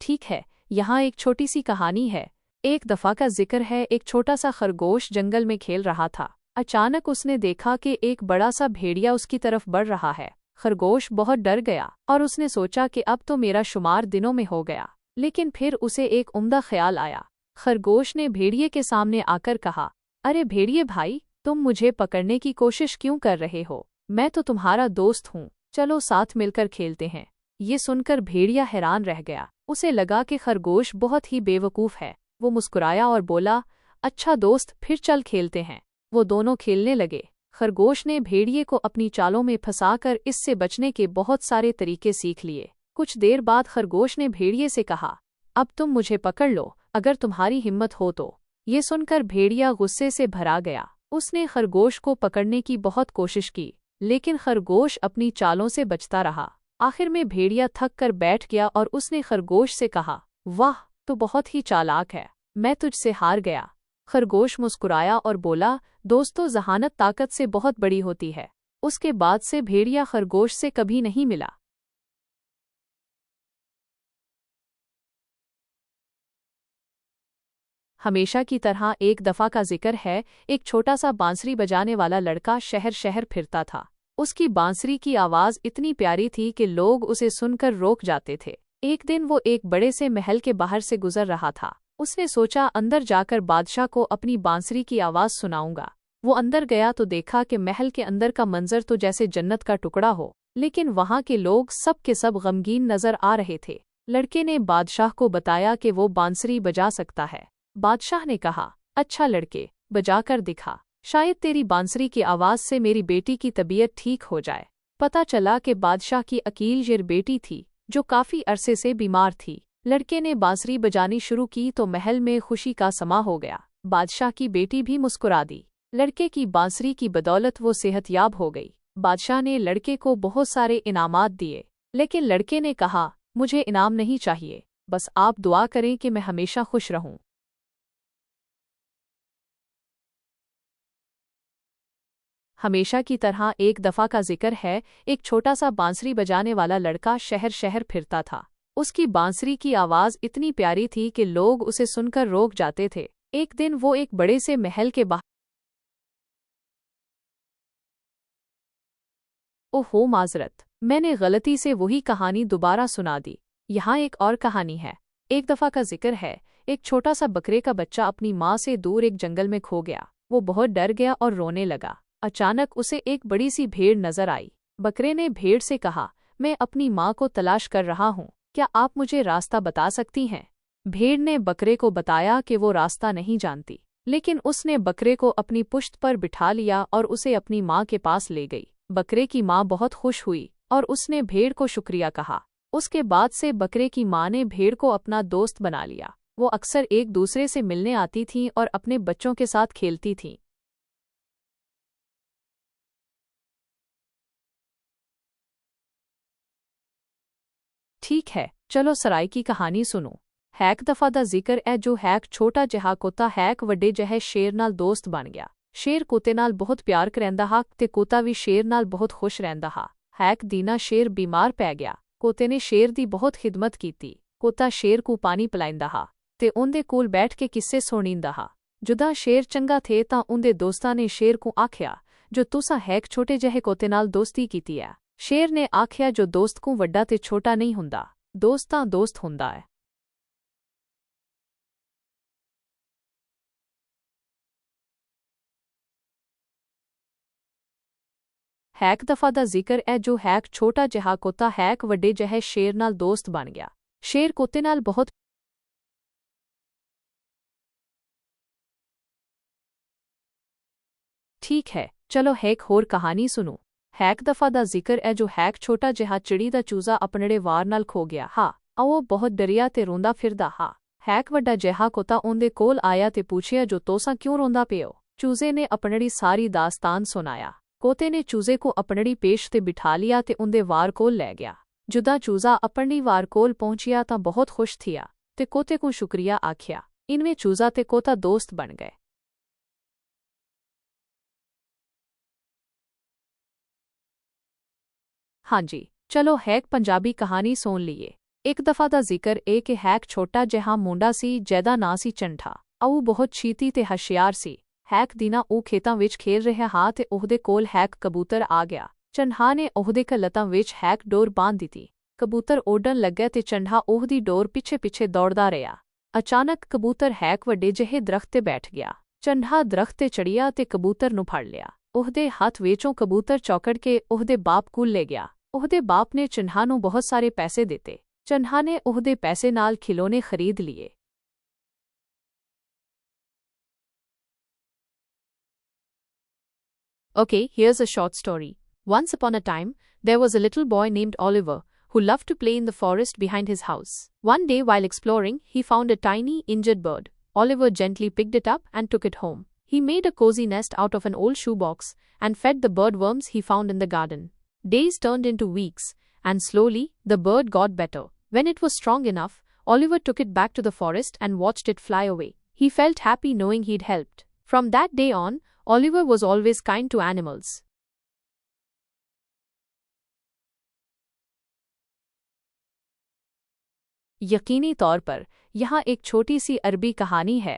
ठीक है, यहाँ एक छोटी सी कहानी है। एक दफा का जिक्र है, एक छोटा सा खरगोश जंगल में खेल रहा था। अचानक उसने देखा कि एक बड़ा सा भेड़िया उसकी तरफ बढ़ रहा है। खरगोश बहुत डर गया और उसने सोचा कि अब तो मेरा शुमार दिनों में हो गया। लेकिन फिर उसे एक उम्दा ख्याल आया। खरगोश ने भेड़िए के सामने आकर कहा, अरे भेड़िए भाई, तुम मुझे पकड़ने की कोशिश क्यों कर रहे हो? मैं तो तुम्हारा दोस्त हूँ, चलो साथ मिलकर खेलते हैं। ये सुनकर भेड़िया हैरान रह गया। उसे लगा कि खरगोश बहुत ही बेवकूफ़ है। वो मुस्कुराया और बोला, अच्छा दोस्त, फिर चल खेलते हैं। वो दोनों खेलने लगे। खरगोश ने भेड़िए को अपनी चालों में फंसाकर इससे बचने के बहुत सारे तरीके सीख लिए। कुछ देर बाद खरगोश ने भेड़िए से कहा, अब तुम मुझे पकड़ लो, अगर तुम्हारी हिम्मत हो तो। ये सुनकर भेड़िया गुस्से से भरा गया। उसने खरगोश को पकड़ने की बहुत कोशिश की, लेकिन खरगोश अपनी चालों से बचता रहा। आखिर में भेड़िया थक कर बैठ गया और उसने खरगोश से कहा, वाह, तू बहुत ही चालाक है, मैं तुझसे हार गया। खरगोश मुस्कुराया और बोला, दोस्तों, जहानत ताकत से बहुत बड़ी होती है। उसके बाद से भेड़िया खरगोश से कभी नहीं मिला। हमेशा की तरह एक दफा का जिक्र है, एक छोटा सा बांसुरी बजाने वाला लड़का शहर शहर फिरता था। उसकी बांसुरी की आवाज इतनी प्यारी थी कि लोग उसे सुनकर रोक जाते थे। एक दिन वो एक बड़े से महल के बाहर से गुजर रहा था। उसने सोचा, अंदर जाकर बादशाह को अपनी बांसुरी की आवाज सुनाऊंगा। वो अंदर गया तो देखा कि महल के अंदर का मंजर तो जैसे जन्नत का टुकड़ा हो, लेकिन वहां के लोग सब के सब गमगीन नजर आ रहे थे। लड़के ने बादशाह को बताया कि वो बांसुरी बजा सकता है। बादशाह ने कहा, अच्छा लड़के, बजाकर दिखा, शायद तेरी बांसुरी की आवाज से मेरी बेटी की तबीयत ठीक हो जाए। पता चला कि बादशाह की अकील बेटी थी, जो काफी अरसे से बीमार थी। लड़के ने बांसुरी बजानी शुरू की तो महल में खुशी का समा हो गया। बादशाह की बेटी भी मुस्कुरा दी। लड़के की बांसुरी की बदौलत वो सेहतयाब हो गई। बादशाह ने लड़के को बहुत सारे इनामात दिए, लेकिन लड़के ने कहा, मुझे इनाम नहीं चाहिए, बस आप दुआ करें कि मैं हमेशा खुश रहूं। हमेशा की तरह एक दफा का जिक्र है, एक छोटा सा बांसुरी बजाने वाला लड़का शहर शहर फिरता था। उसकी बांसुरी की आवाज इतनी प्यारी थी कि लोग उसे सुनकर रोक जाते थे। एक दिन वो एक बड़े से महल के बाहर ओहो माजरत, मैंने गलती से वही कहानी दोबारा सुना दी। यहाँ एक और कहानी है। एक दफा का जिक्र है, एक छोटा सा बकरे का बच्चा अपनी माँ से दूर एक जंगल में खो गया। वो बहुत डर गया और रोने लगा। अचानक उसे एक बड़ी सी भेड़ नजर आई। बकरे ने भेड़ से कहा, मैं अपनी माँ को तलाश कर रहा हूँ, क्या आप मुझे रास्ता बता सकती हैं? भेड़ ने बकरे को बताया कि वो रास्ता नहीं जानती, लेकिन उसने बकरे को अपनी पुश्त पर बिठा लिया और उसे अपनी माँ के पास ले गई। बकरे की माँ बहुत खुश हुई और उसने भेड़ को शुक्रिया कहा। उसके बाद से बकरे की माँ ने भेड़ को अपना दोस्त बना लिया। वो अक्सर एक दूसरे से मिलने आती थीं और अपने बच्चों के साथ खेलती थीं। ठीक है, चलो सराय की कहानी सुनो। हैक दफा दा जिक्र है, जो हैक छोटा जिहा कुत्ता हैक वड्डे जहे शेर नाल दोस्त बन गया। शेर कुत्ते नाल बहुत प्यार करैंदा हा ते कुत्ता भी शेर नाल बहुत खुश रैंदा हा। हैक दीना शेर बीमार पै गया। कुत्ते ने शेर दी बहुत खिदमत कीती। कुत्ता शेर को पानी पिलाइंदा हा ते उंदे कोल बैठ के किस्से सुणींदा हा। जुदा शेर चंगा थे तां उंदे दोस्तां ने शेर को आख्या, जो तुसा हैक छोटे जहे कुत्ते नाल दोस्ती कीती है। शेर ने आख्या, जो दोस्त को वड्डा ते छोटा नहीं हुंदा, दोस्त तां दोस्त हुंदा है। हैक दफा दा जिक्र है, जो हैक छोटा जिहा कुत्ता हैक वड्डे जहे शेर नाल दोस्त बन गया। शेर कुत्ते नाल बहुत ठीक है, चलो हैक होर कहानी सुनो। हैक दफा दा जिक्र है, जो हैक छोटा जिहा चिड़ी दा चूजा अपनड़े वार नाल खो गया हा। आओ बहुत डरिया ते रोंदा फिरदा हा। हैक वड्डा जिहा कुत्ता उंदे कोल आया ते पूछिया, जो तोसा क्यों रोंदा पियो? चूजे ने अपनड़ी सारी दास्तान सुनाया। कोते ने चूजे को अपनड़ी पेश ते बिठा लिया ते उंदे वार कोल ले गया। जुदा चूजा अपनड़ी वार कोल पहुंचिया तां बहुत खुश थिया ते कोते को शुक्रिया आख्या। इनमें चूजा ते कोता दोस्त बन गए। हाँ जी, चलो हैक पंजाबी कहानी सुन लिए। एक दफा दा जिक्र एक हैक छोटा जहा मुंडा सी जैदा ना सी चंठा आऊ बहुत छीती ते हशियार सी। हैक दीना ਉਹ ਖੇਤਾਂ ਵਿੱਚ ਖੇਲ ਰਿਹਾ ਹਾਂ ਤੇ ਉਹਦੇ ਕੋਲ ਹੈਕ ਕਬੂਤਰ ਆ ਗਿਆ। ਚੰਡਾ ਨੇ ਉਹਦੇ ਲੱਤਾਂ ਵਿੱਚ ਹੈਕ ਡੋਰ ਬਾਂਧ ਦਿੱਤੀ। ਕਬੂਤਰ ਉੱਡਣ ਲੱਗਾ ਤੇ ਚੰਡਾ ਉਹਦੀ ਡੋਰ ਪਿੱਛੇ ਪਿੱਛੇ ਦੌੜਦਾ ਰਿਹਾ। ਅਚਾਨਕ ਕਬੂਤਰ ਹੈਕ ਵੱਡੇ ਜਿਹੇ ਦਰਖਤ ਤੇ ਬੈਠ ਗਿਆ। ਚੰਡਾ ਦਰਖਤ ਤੇ ਚੜਿਆ ਤੇ ਕਬੂਤਰ ਨੂੰ ਫੜ ਲਿਆ। ਉਹਦੇ ਹੱਥ ਵਿੱਚੋਂ ਕਬੂਤਰ ਚੌਕੜ ਕੇ ਉਹਦੇ ਬਾਪ ਕੋਲ ਲੈ ਗਿਆ। ਉਹਦੇ ਬਾਪ ਨੇ ਚੰਡਾ ਨੂੰ ਬਹੁਤ ਸਾਰੇ ਪੈਸੇ ਦਿੱਤੇ। ਚੰਡਾ ਨੇ ਉਹਦੇ ਪੈਸੇ ਨਾਲ ਖਿਡੌਣੇ ਖਰੀਦ ਲਏ। Okay, here's a short story. Once upon a time, there was a little boy named Oliver who loved to play in the forest behind his house. One day, while exploring, he found a tiny, injured bird. Oliver gently picked it up and took it home. He made a cozy nest out of an old shoebox and fed the bird worms he found in the garden. Days turned into weeks, and slowly, the bird got better. When it was strong enough, Oliver took it back to the forest and watched it fly away. He felt happy knowing he'd helped. From that day on, Oliver was always kind to animals. यकीनी तौर पर यहाँ एक छोटी सी अरबी कहानी है।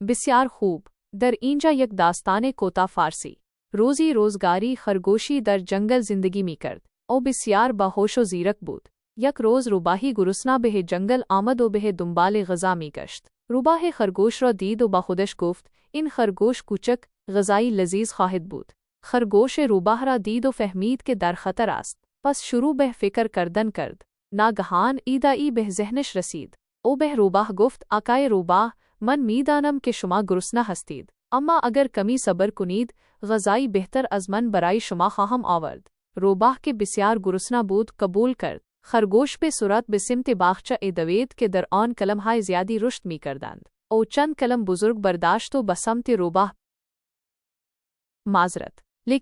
बिस्यार खूब दर इंजा यक दास्ताने कोता फारसी रोजी रोजगारी खरगोशी दर जंगल जिंदगी में करद ओ बिस्यार बाहोशो जीरक बूद यक रोज रुबाही गुरुसना बेह जंगल आमद ओ बेह दुम्बाले गजा में गश्त रुबाह खरगोश रो दीद ओ बाखुदश गुफ्त इन खरगोश कुचक गजाई लजीज खाहिद बूद खरगोश रुबाहरा दीद ओ फहमीद के दर खतर आस्त पस शुरू बह फिकर करदन करद ना गहान ईदा ई बह जहनश रसीद ओ बह रुबाह गुफ्त आकाए रुबाह मन मीदानम के शुमा गुरुसना हस्तीद अम्मा अगर कमी सबर कुनीद गजाई बेहतर अजमन बराई शुमा खाहम आवर्द रोबाह के बिस्यार गुरुसना बूद कबूल कर खरगोश पे सुरत बिसिमत बागचा ए दवेद के दरआन कलम हाय ज़्यादी रुश्त मी करदांद ओ चंद कलम बुजुर्ग बर्दाश्त तो बसमत रोबाह माजरत